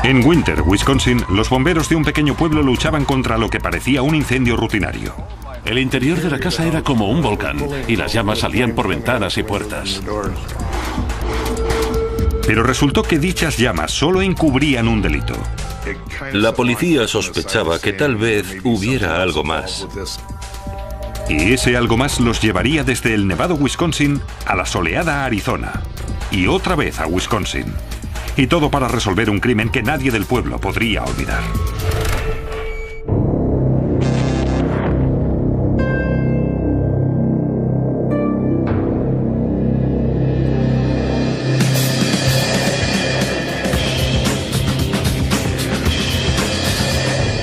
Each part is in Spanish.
En Winter, Wisconsin, los bomberos de un pequeño pueblo luchaban contra lo que parecía un incendio rutinario. El interior de la casa era como un volcán y las llamas salían por ventanas y puertas. Pero resultó que dichas llamas solo encubrían un delito. La policía sospechaba que tal vez hubiera algo más. Y ese algo más los llevaría desde el nevado Wisconsin a la soleada Arizona. Y otra vez a Wisconsin. Y todo para resolver un crimen que nadie del pueblo podría olvidar.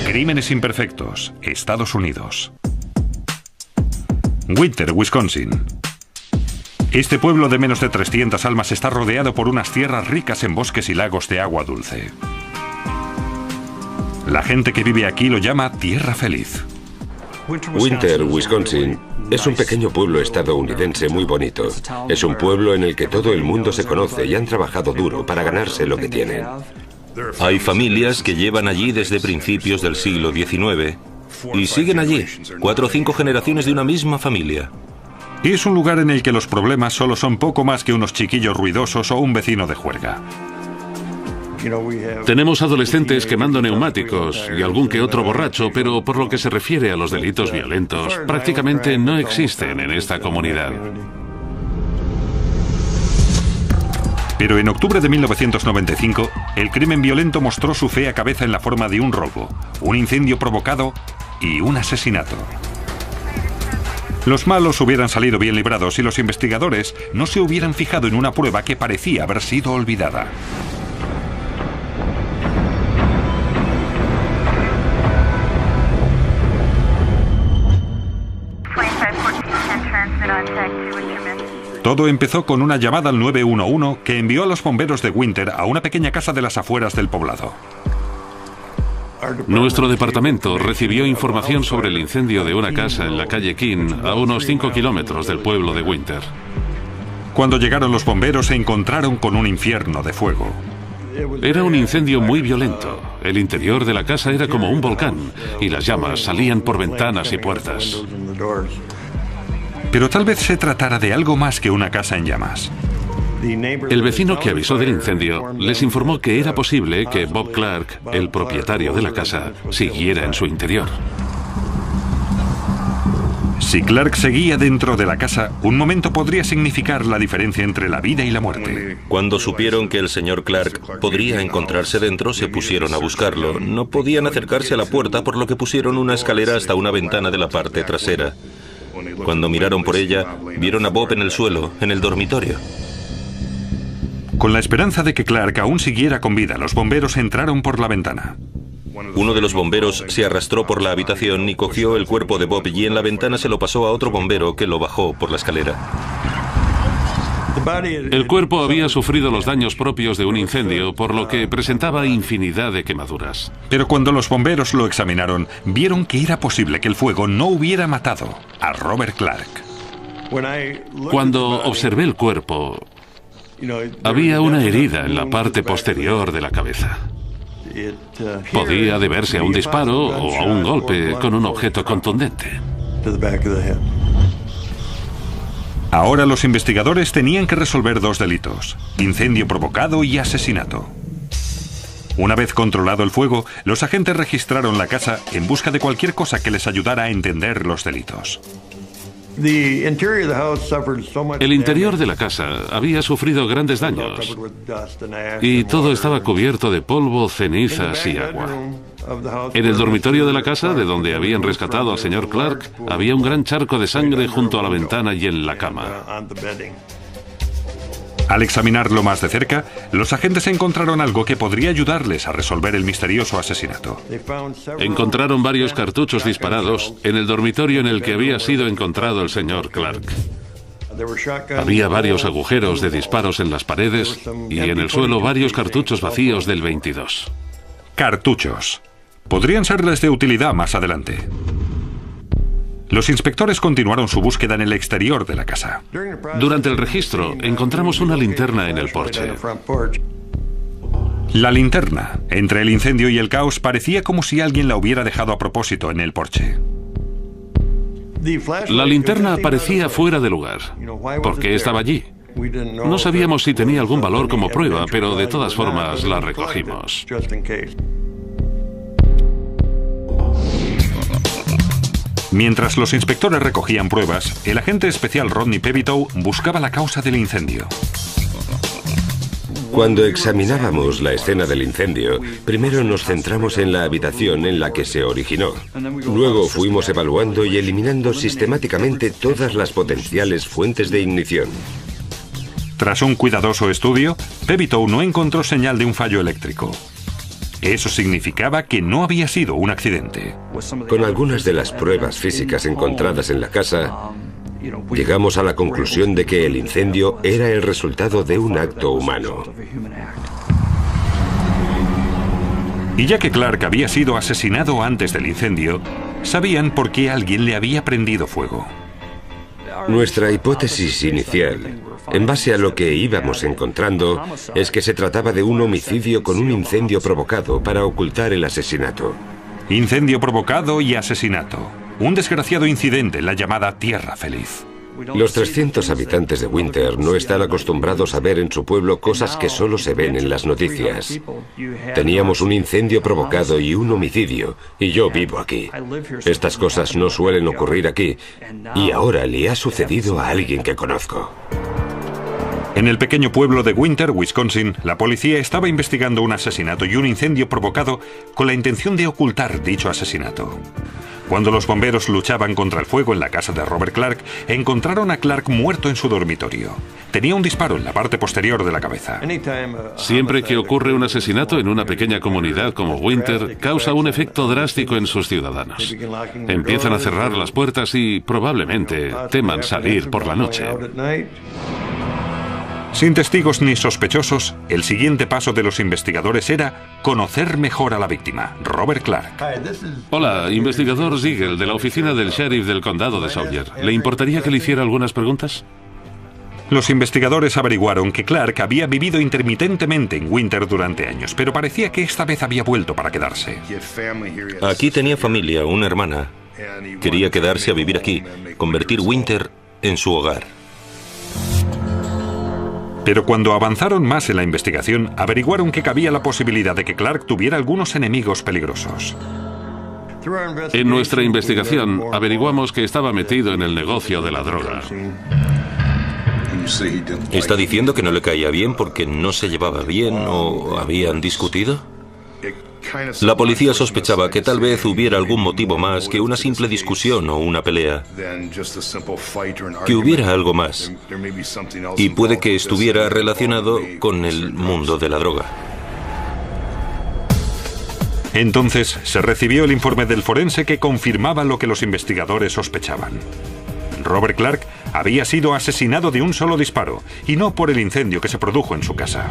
Crímenes imperfectos, Estados Unidos. Winter, Wisconsin. Este pueblo de menos de 300 almas está rodeado por unas tierras ricas en bosques y lagos de agua dulce. La gente que vive aquí lo llama Tierra Feliz. Winter, Wisconsin, es un pequeño pueblo estadounidense muy bonito. Es un pueblo en el que todo el mundo se conoce y han trabajado duro para ganarse lo que tienen. Hay familias que llevan allí desde principios del siglo XIX y siguen allí, 4 o 5 generaciones de una misma familia. Es un lugar en el que los problemas solo son poco más que unos chiquillos ruidosos o un vecino de juerga. Tenemos adolescentes quemando neumáticos y algún que otro borracho, pero por lo que se refiere a los delitos violentos, prácticamente no existen en esta comunidad. Pero en octubre de 1995, el crimen violento mostró su fea cabeza en la forma de un robo, un incendio provocado y un asesinato. Los malos hubieran salido bien librados si los investigadores no se hubieran fijado en una prueba que parecía haber sido olvidada. Todo empezó con una llamada al 911 que envió a los bomberos de Winter a una pequeña casa de las afueras del poblado. Nuestro departamento recibió información sobre el incendio de una casa en la calle King, a unos 5 kilómetros del pueblo de Winter. Cuando llegaron los bomberos se encontraron con un infierno de fuego. Era un incendio muy violento. El interior de la casa era como un volcán y las llamas salían por ventanas y puertas. Pero tal vez se tratara de algo más que una casa en llamas. El vecino que avisó del incendio les informó que era posible que Bob Clark, el propietario de la casa, siguiera en su interior. Si Clark seguía dentro de la casa, un momento podría significar la diferencia entre la vida y la muerte. Cuando supieron que el señor Clark podría encontrarse dentro, se pusieron a buscarlo. No podían acercarse a la puerta, por lo que pusieron una escalera hasta una ventana de la parte trasera. Cuando miraron por ella, vieron a Bob en el suelo, en el dormitorio. Con la esperanza de que Clark aún siguiera con vida, los bomberos entraron por la ventana. Uno de los bomberos se arrastró por la habitación y cogió el cuerpo de Bob y en la ventana se lo pasó a otro bombero que lo bajó por la escalera. El cuerpo había sufrido los daños propios de un incendio, por lo que presentaba infinidad de quemaduras. Pero cuando los bomberos lo examinaron, vieron que era posible que el fuego no hubiera matado a Robert Clark. Cuando observé el cuerpo, había una herida en la parte posterior de la cabeza. Podía deberse a un disparo o a un golpe con un objeto contundente. Ahora los investigadores tenían que resolver 2 delitos: incendio provocado y asesinato. Una vez controlado el fuego, los agentes registraron la casa en busca de cualquier cosa que les ayudara a entender los delitos. El interior de la casa había sufrido grandes daños y todo estaba cubierto de polvo, cenizas y agua. En el dormitorio de la casa, de donde habían rescatado al señor Clark, había un gran charco de sangre junto a la ventana y en la cama. Al examinarlo más de cerca, los agentes encontraron algo que podría ayudarles a resolver el misterioso asesinato. Encontraron varios cartuchos disparados en el dormitorio en el que había sido encontrado el señor Clark. Había varios agujeros de disparos en las paredes y en el suelo varios cartuchos vacíos del 22. Cartuchos. Podrían serles de utilidad más adelante. Los inspectores continuaron su búsqueda en el exterior de la casa. Durante el registro, encontramos una linterna en el porche. La linterna, entre el incendio y el caos, parecía como si alguien la hubiera dejado a propósito en el porche. La linterna parecía fuera de lugar. ¿Por qué estaba allí? No sabíamos si tenía algún valor como prueba, pero de todas formas la recogimos. Mientras los inspectores recogían pruebas, el agente especial Rodney Pevitow buscaba la causa del incendio. Cuando examinábamos la escena del incendio, primero nos centramos en la habitación en la que se originó. Luego fuimos evaluando y eliminando sistemáticamente todas las potenciales fuentes de ignición. Tras un cuidadoso estudio, Pevitow no encontró señal de un fallo eléctrico. Eso significaba que no había sido un accidente. Con algunas de las pruebas físicas encontradas en la casa, llegamos a la conclusión de que el incendio era el resultado de un acto humano. Y ya que Clark había sido asesinado antes del incendio, sabían por qué alguien le había prendido fuego. Nuestra hipótesis inicial, en base a lo que íbamos encontrando, es que se trataba de un homicidio con un incendio provocado para ocultar el asesinato. Incendio provocado y asesinato. Un desgraciado incidente en la llamada Tierra Feliz. Los 300 habitantes de Winter no están acostumbrados a ver en su pueblo cosas que solo se ven en las noticias. Teníamos un incendio provocado y un homicidio, y yo vivo aquí. Estas cosas no suelen ocurrir aquí, y ahora le ha sucedido a alguien que conozco. En el pequeño pueblo de Winter, Wisconsin, la policía estaba investigando un asesinato y un incendio provocado con la intención de ocultar dicho asesinato. Cuando los bomberos luchaban contra el fuego en la casa de Robert Clark, encontraron a Clark muerto en su dormitorio. Tenía un disparo en la parte posterior de la cabeza. Siempre que ocurre un asesinato en una pequeña comunidad como Winter, causa un efecto drástico en sus ciudadanos. Empiezan a cerrar las puertas y probablemente teman salir por la noche. Sin testigos ni sospechosos, el siguiente paso de los investigadores era conocer mejor a la víctima, Robert Clark. Hola, investigador Ziegel, de la oficina del sheriff del condado de Sawyer. ¿Le importaría que le hiciera algunas preguntas? Los investigadores averiguaron que Clark había vivido intermitentemente en Winter durante años, pero parecía que esta vez había vuelto para quedarse. Aquí tenía familia, una hermana. Quería quedarse a vivir aquí, convertir Winter en su hogar. Pero cuando avanzaron más en la investigación, averiguaron que cabía la posibilidad de que Clark tuviera algunos enemigos peligrosos. En nuestra investigación, averiguamos que estaba metido en el negocio de la droga. ¿Está diciendo que no le caía bien porque no se llevaba bien o habían discutido? La policía sospechaba que tal vez hubiera algún motivo más que una simple discusión o una pelea. Que hubiera algo más. Y puede que estuviera relacionado con el mundo de la droga. Entonces se recibió el informe del forense que confirmaba lo que los investigadores sospechaban. Robert Clark había sido asesinado de un solo disparo, y no por el incendio que se produjo en su casa.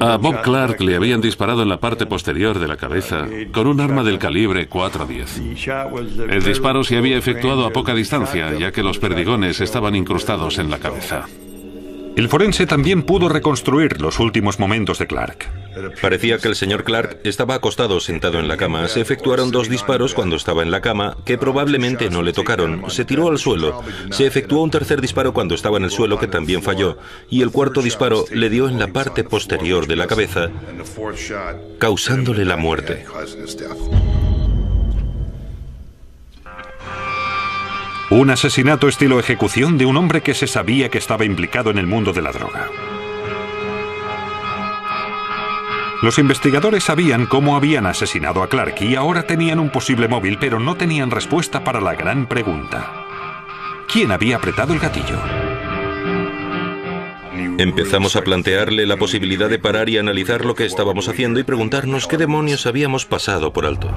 A Bob Clark le habían disparado en la parte posterior de la cabeza con un arma del calibre .410. El disparo se había efectuado a poca distancia, ya que los perdigones estaban incrustados en la cabeza. El forense también pudo reconstruir los últimos momentos de Clark. Parecía que el señor Clark estaba acostado sentado en la cama. Se efectuaron 2 disparos cuando estaba en la cama, que probablemente no le tocaron. Se tiró al suelo. Se efectuó un tercer disparo cuando estaba en el suelo, que también falló. Y el cuarto disparo le dio en la parte posterior de la cabeza, causándole la muerte. Un asesinato estilo ejecución de un hombre que se sabía que estaba implicado en el mundo de la droga. Los investigadores sabían cómo habían asesinado a Clark y ahora tenían un posible móvil, pero no tenían respuesta para la gran pregunta: ¿quién había apretado el gatillo? Empezamos a plantearle la posibilidad de parar y analizar lo que estábamos haciendo y preguntarnos qué demonios habíamos pasado por alto.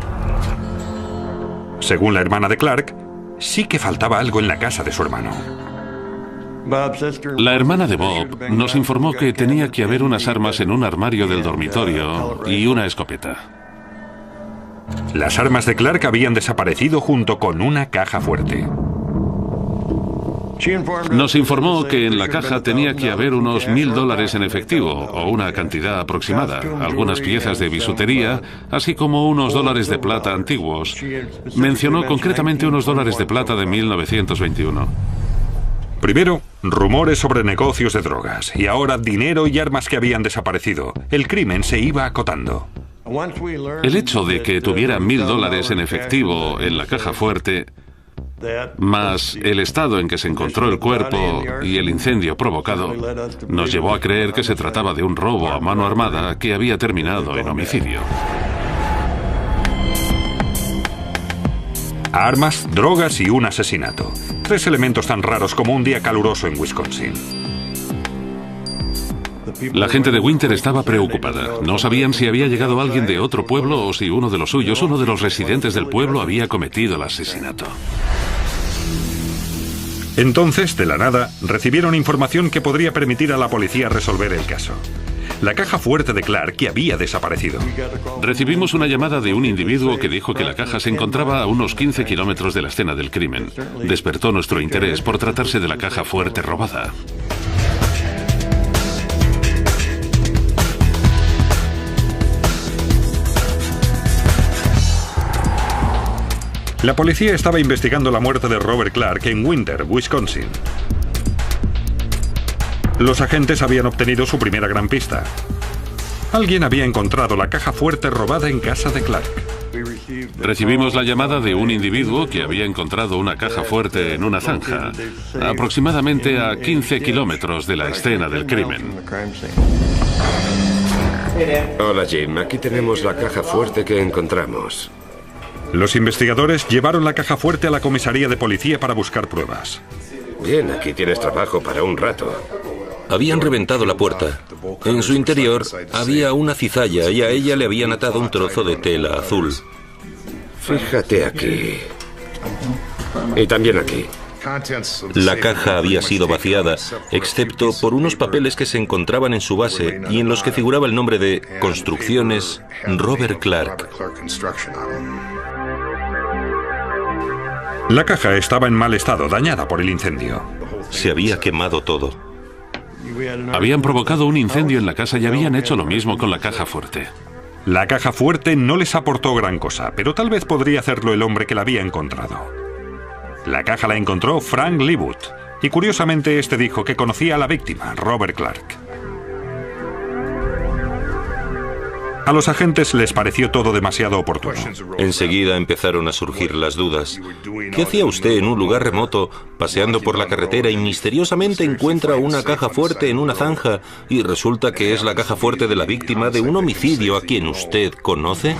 Según la hermana de Clark, sí que faltaba algo en la casa de su hermano. La hermana de Bob nos informó que tenía que haber unas armas en un armario del dormitorio y una escopeta. Las armas de Clark habían desaparecido junto con una caja fuerte. Nos informó que en la caja tenía que haber unos $1000 en efectivo, o una cantidad aproximada, algunas piezas de bisutería, así como unos dólares de plata antiguos. Mencionó concretamente unos dólares de plata de 1921. Primero, rumores sobre negocios de drogas, y ahora dinero y armas que habían desaparecido. El crimen se iba acotando. El hecho de que tuviera $1000 en efectivo en la caja fuerte, más el estado en que se encontró el cuerpo y el incendio provocado, nos llevó a creer que se trataba de un robo a mano armada que había terminado en homicidio. Armas, drogas y un asesinato. 3 elementos tan raros como un día caluroso en Wisconsin. La gente de Winter estaba preocupada. No sabían si había llegado alguien de otro pueblo o si uno de los suyos, uno de los residentes del pueblo, había cometido el asesinato. Entonces, de la nada, recibieron información que podría permitir a la policía resolver el caso. La caja fuerte de Clark que había desaparecido. Recibimos una llamada de un individuo que dijo que la caja se encontraba a unos 15 kilómetros de la escena del crimen. Despertó nuestro interés por tratarse de la caja fuerte robada. La policía estaba investigando la muerte de Robert Clark en Winter, Wisconsin. Los agentes habían obtenido su primera gran pista. Alguien había encontrado la caja fuerte robada en casa de Clark. Recibimos la llamada de un individuo que había encontrado una caja fuerte en una zanja, aproximadamente a 15 kilómetros de la escena del crimen. Hola, Jim. Aquí tenemos la caja fuerte que encontramos. Los investigadores llevaron la caja fuerte a la comisaría de policía para buscar pruebas. Bien, aquí tienes trabajo para un rato. Habían reventado la puerta. En su interior había una cizalla y a ella le habían atado un trozo de tela azul. Fíjate aquí. Y también aquí. La caja había sido vaciada, excepto por unos papeles que se encontraban en su base y en los que figuraba el nombre de Construcciones Robert Clark. La caja estaba en mal estado, dañada por el incendio. Se había quemado todo. Habían provocado un incendio en la casa y habían hecho lo mismo con la caja fuerte. La caja fuerte no les aportó gran cosa, pero tal vez podría hacerlo el hombre que la había encontrado. La caja la encontró Frank Leawood, y curiosamente este dijo que conocía a la víctima, Robert Clark. A los agentes les pareció todo demasiado oportuno. Enseguida empezaron a surgir las dudas. ¿Qué hacía usted en un lugar remoto, paseando por la carretera y misteriosamente encuentra una caja fuerte en una zanja y resulta que es la caja fuerte de la víctima de un homicidio a quien usted conoce?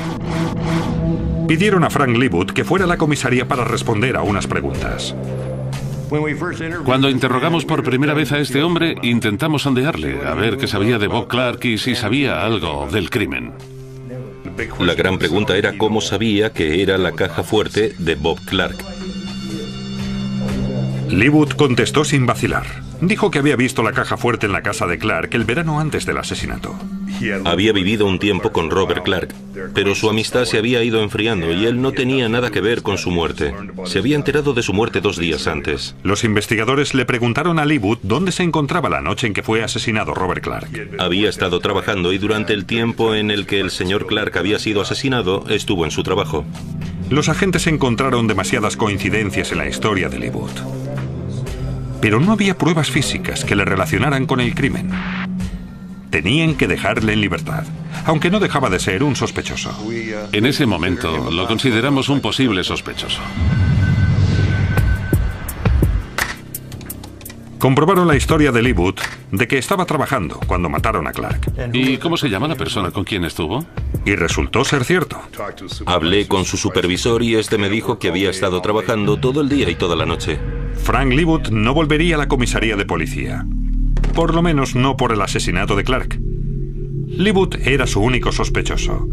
Pidieron a Frank Leawood que fuera a la comisaría para responder a unas preguntas. Cuando interrogamos por primera vez a este hombre, intentamos sondearle, a ver qué sabía de Bob Clark y si sabía algo del crimen. La gran pregunta era cómo sabía que era la caja fuerte de Bob Clark. Leawood contestó sin vacilar. Dijo que había visto la caja fuerte en la casa de Clark el verano antes del asesinato. Había vivido un tiempo con Robert Clark, pero su amistad se había ido enfriando y él no tenía nada que ver con su muerte. Se había enterado de su muerte 2 días antes. Los investigadores le preguntaron a Leawood dónde se encontraba la noche en que fue asesinado Robert Clark. Había estado trabajando y durante el tiempo en el que el señor Clark había sido asesinado, estuvo en su trabajo. Los agentes encontraron demasiadas coincidencias en la historia de Leawood. Pero no había pruebas físicas que le relacionaran con el crimen. Tenían que dejarle en libertad, aunque no dejaba de ser un sospechoso. En ese momento lo consideramos un posible sospechoso. Comprobaron la historia de Leawood de que estaba trabajando cuando mataron a Clark. ¿Y cómo se llama la persona con quien estuvo? Y resultó ser cierto. Hablé con su supervisor y este me dijo que había estado trabajando todo el día y toda la noche. Frank Leawood no volvería a la comisaría de policía. Por lo menos no por el asesinato de Clark. Leawood era su único sospechoso.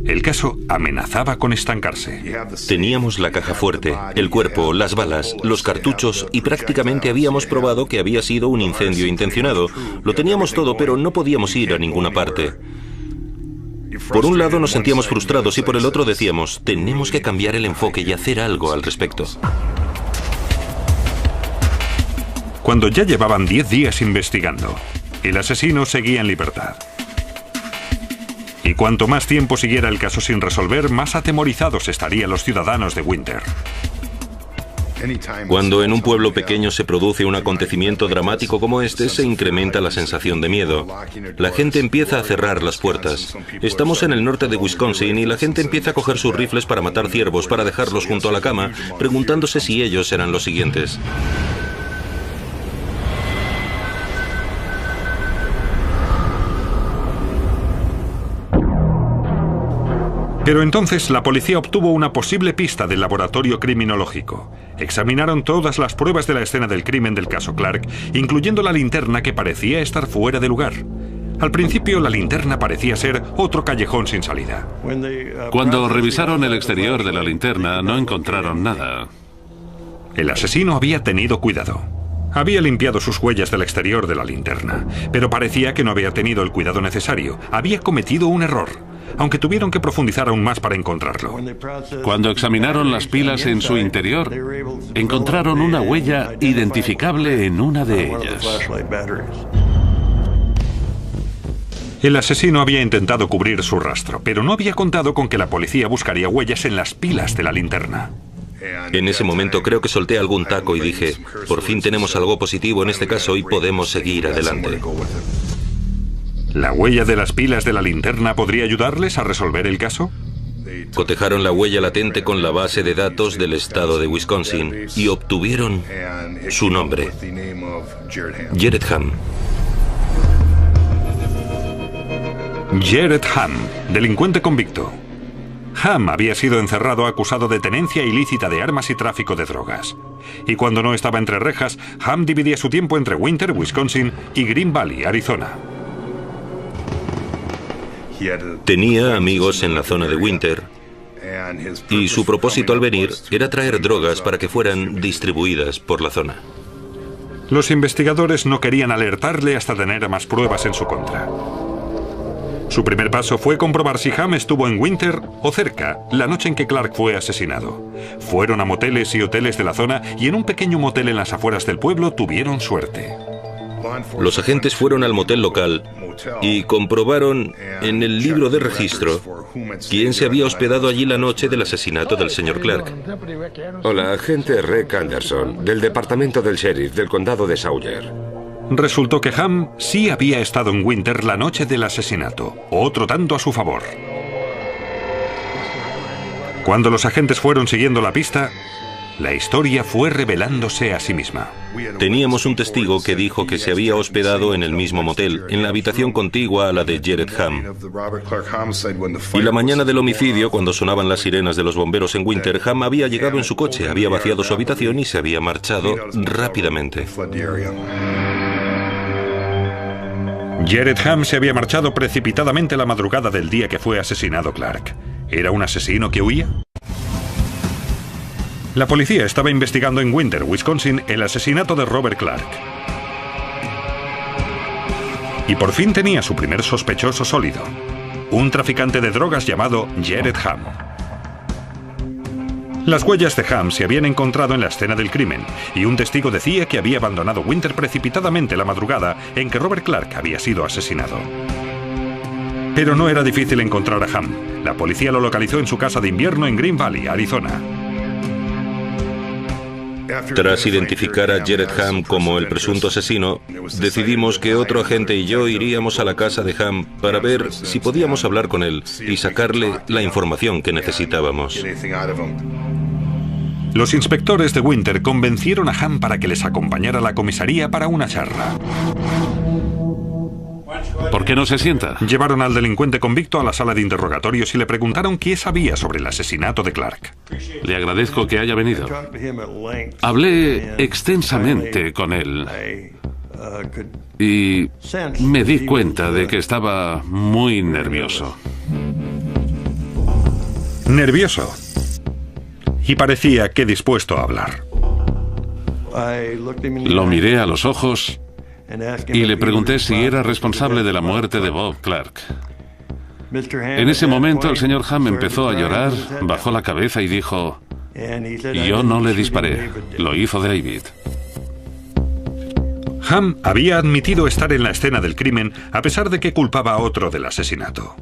El caso amenazaba con estancarse. Teníamos la caja fuerte, el cuerpo, las balas, los cartuchos y prácticamente habíamos probado que había sido un incendio intencionado. Lo teníamos todo, pero no podíamos ir a ninguna parte. Por un lado nos sentíamos frustrados y por el otro decíamos, tenemos que cambiar el enfoque y hacer algo al respecto. Cuando ya llevaban 10 días investigando, el asesino seguía en libertad. Y cuanto más tiempo siguiera el caso sin resolver, más atemorizados estarían los ciudadanos de Winter. Cuando en un pueblo pequeño se produce un acontecimiento dramático como este, se incrementa la sensación de miedo. La gente empieza a cerrar las puertas. Estamos en el norte de Wisconsin y la gente empieza a coger sus rifles para matar ciervos, para dejarlos junto a la cama, preguntándose si ellos eran los siguientes. Pero entonces la policía obtuvo una posible pista del laboratorio criminológico. Examinaron todas las pruebas de la escena del crimen del caso Clark, incluyendo la linterna que parecía estar fuera de lugar. Al principio la linterna parecía ser otro callejón sin salida. Cuando revisaron el exterior de la linterna, no encontraron nada. El asesino había tenido cuidado. Había limpiado sus huellas del exterior de la linterna, pero parecía que no había tenido el cuidado necesario. Había cometido un error, aunque tuvieron que profundizar aún más para encontrarlo. Cuando examinaron las pilas en su interior, encontraron una huella identificable en una de ellas. El asesino había intentado cubrir su rastro, pero no había contado con que la policía buscaría huellas en las pilas de la linterna. En ese momento creo que solté algún taco y dije, por fin tenemos algo positivo en este caso y podemos seguir adelante. ¿La huella de las pilas de la linterna podría ayudarles a resolver el caso? Cotejaron la huella latente con la base de datos del estado de Wisconsin y obtuvieron su nombre, Jared Hamm. Jared Hamm, delincuente convicto. Hamm había sido encerrado acusado de tenencia ilícita de armas y tráfico de drogas. Y cuando no estaba entre rejas, Hamm dividía su tiempo entre Winter, Wisconsin y Green Valley, Arizona. Tenía amigos en la zona de Winter y su propósito al venir era traer drogas para que fueran distribuidas por la zona. Los investigadores no querían alertarle hasta tener más pruebas en su contra. Su primer paso fue comprobar si Hamm estuvo en Winter o cerca la noche en que Clark fue asesinado. Fueron a moteles y hoteles de la zona y en un pequeño motel en las afueras del pueblo tuvieron suerte. Los agentes fueron al motel local y comprobaron en el libro de registro quién se había hospedado allí la noche del asesinato del señor Clark. Hola, agente Rick Anderson, del departamento del sheriff del condado de Sawyer. Resultó que Hamm sí había estado en Winter la noche del asesinato, otro tanto a su favor. Cuando los agentes fueron siguiendo la pista, la historia fue revelándose a sí misma. Teníamos un testigo que dijo que se había hospedado en el mismo motel, en la habitación contigua a la de Jared Hamm. Y la mañana del homicidio, cuando sonaban las sirenas de los bomberos en Winter, Hamm había llegado en su coche, había vaciado su habitación y se había marchado rápidamente. Jared Hamm se había marchado precipitadamente la madrugada del día que fue asesinado Clark. ¿Era un asesino que huía? La policía estaba investigando en Winter, Wisconsin, el asesinato de Robert Clark. Y por fin tenía su primer sospechoso sólido, un traficante de drogas llamado Jared Hamm. Las huellas de Hamm se habían encontrado en la escena del crimen, y un testigo decía que había abandonado Winter precipitadamente la madrugada en que Robert Clark había sido asesinado. Pero no era difícil encontrar a Hamm. La policía lo localizó en su casa de invierno en Green Valley, Arizona. Tras identificar a Jared Hamm como el presunto asesino, decidimos que otro agente y yo iríamos a la casa de Hamm para ver si podíamos hablar con él y sacarle la información que necesitábamos. Los inspectores de Winter convencieron a Hamm para que les acompañara a la comisaría para una charla. ¿Por qué no se sienta? Llevaron al delincuente convicto a la sala de interrogatorios y le preguntaron qué sabía sobre el asesinato de Clark. Le agradezco que haya venido. Hablé extensamente con él y me di cuenta de que estaba muy nervioso. ¿Nervioso? Y parecía que dispuesto a hablar. Lo miré a los ojos y le pregunté si era responsable de la muerte de Bob Clark. En ese momento el señor Hamm empezó a llorar, bajó la cabeza y dijo: "Yo no le disparé, lo hizo David". Hamm había admitido estar en la escena del crimen a pesar de que culpaba a otro del asesinato.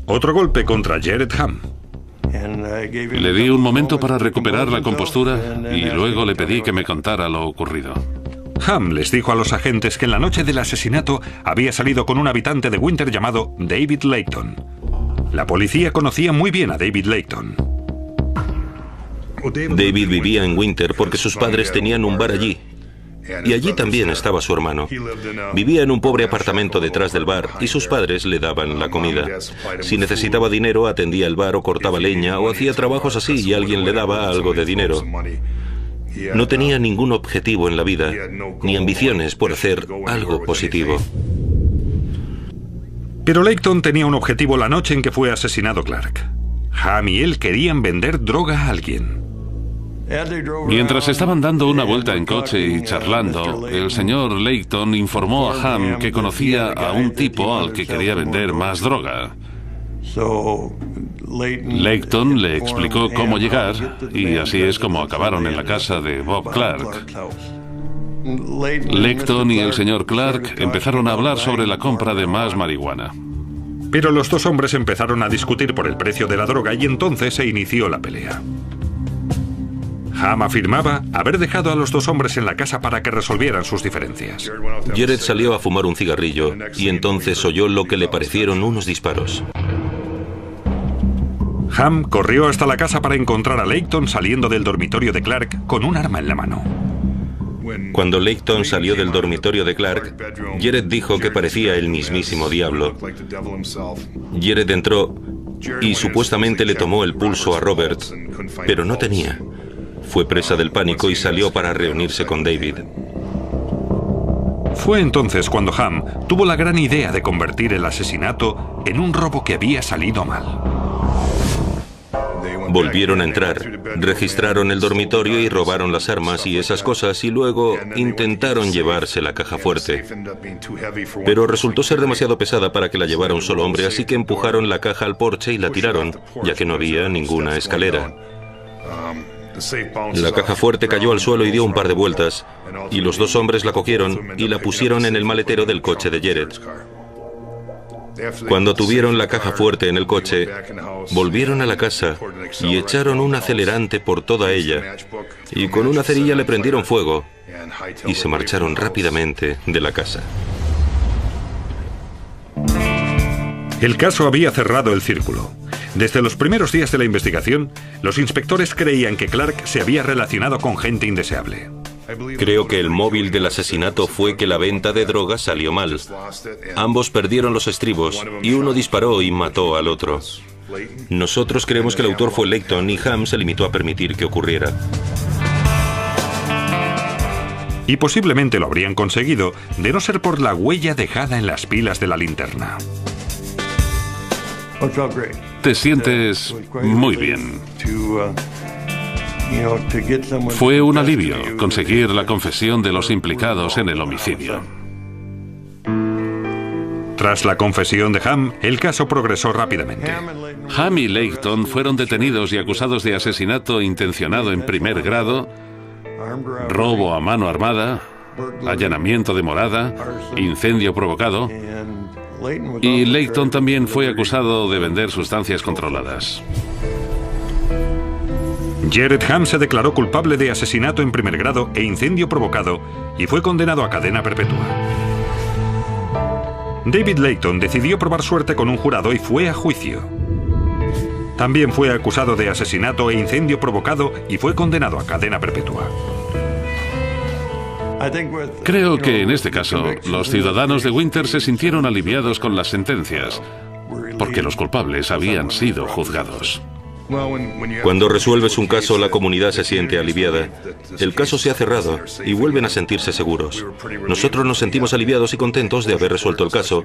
Otro golpe contra Jared Hamm. Le di un momento para recuperar la compostura y luego le pedí que me contara lo ocurrido. Hamm les dijo a los agentes que en la noche del asesinato había salido con un habitante de Winter llamado David Layton. La policía conocía muy bien a David Layton. David vivía en Winter porque sus padres tenían un bar allí. Y allí también estaba su hermano. Vivía en un pobre apartamento detrás del bar y sus padres le daban la comida. Si necesitaba dinero, atendía el bar o cortaba leña o hacía trabajos así y alguien le daba algo de dinero. No tenía ningún objetivo en la vida, ni ambiciones por hacer algo positivo. Pero Layton tenía un objetivo la noche en que fue asesinado Clark. Hamm y él querían vender droga a alguien. Mientras estaban dando una vuelta en coche y charlando, el señor Layton informó a Hamm que conocía a un tipo al que quería vender más droga. Layton le explicó cómo llegar y así es como acabaron en la casa de Bob Clark. Layton y el señor Clark empezaron a hablar sobre la compra de más marihuana. Pero los dos hombres empezaron a discutir por el precio de la droga y entonces se inició la pelea. Hamm afirmaba haber dejado a los dos hombres en la casa para que resolvieran sus diferencias. Jared salió a fumar un cigarrillo y entonces oyó lo que le parecieron unos disparos. Hamm corrió hasta la casa para encontrar a Layton saliendo del dormitorio de Clark con un arma en la mano. Cuando Layton salió del dormitorio de Clark, Jared dijo que parecía el mismísimo diablo. Jared entró y supuestamente le tomó el pulso a Robert, pero no tenía. Fue presa del pánico y salió para reunirse con David. Fue entonces cuando Hamm tuvo la gran idea de convertir el asesinato en un robo que había salido mal. Volvieron a entrar, registraron el dormitorio y robaron las armas y esas cosas y luego intentaron llevarse la caja fuerte. Pero resultó ser demasiado pesada para que la llevara un solo hombre, así que empujaron la caja al porche y la tiraron, ya que no había ninguna escalera. La caja fuerte cayó al suelo y dio un par de vueltas, y los dos hombres la cogieron y la pusieron en el maletero del coche de Jared. Cuando tuvieron la caja fuerte en el coche, volvieron a la casa y echaron un acelerante por toda ella, y con una cerilla le prendieron fuego y se marcharon rápidamente de la casa. El caso había cerrado el círculo. Desde los primeros días de la investigación, los inspectores creían que Clark se había relacionado con gente indeseable. Creo que el móvil del asesinato fue que la venta de drogas salió mal. Ambos perdieron los estribos y uno disparó y mató al otro. Nosotros creemos que el autor fue Layton y Hamm se limitó a permitir que ocurriera. Y posiblemente lo habrían conseguido de no ser por la huella dejada en las pilas de la linterna. Te sientes muy bien. Fue un alivio conseguir la confesión de los implicados en el homicidio. Tras la confesión de Hamm, el caso progresó rápidamente. Hamm y Layton fueron detenidos y acusados de asesinato intencionado en primer grado, robo a mano armada, allanamiento de morada, incendio provocado, y Layton también fue acusado de vender sustancias controladas. Jared Hamm se declaró culpable de asesinato en primer grado e incendio provocado y fue condenado a cadena perpetua. David Layton decidió probar suerte con un jurado y fue a juicio. También fue acusado de asesinato e incendio provocado y fue condenado a cadena perpetua. Creo que en este caso, los ciudadanos de Winter se sintieron aliviados con las sentencias, porque los culpables habían sido juzgados. Cuando resuelves un caso, la comunidad se siente aliviada. El caso se ha cerrado y vuelven a sentirse seguros. Nosotros nos sentimos aliviados y contentos de haber resuelto el caso.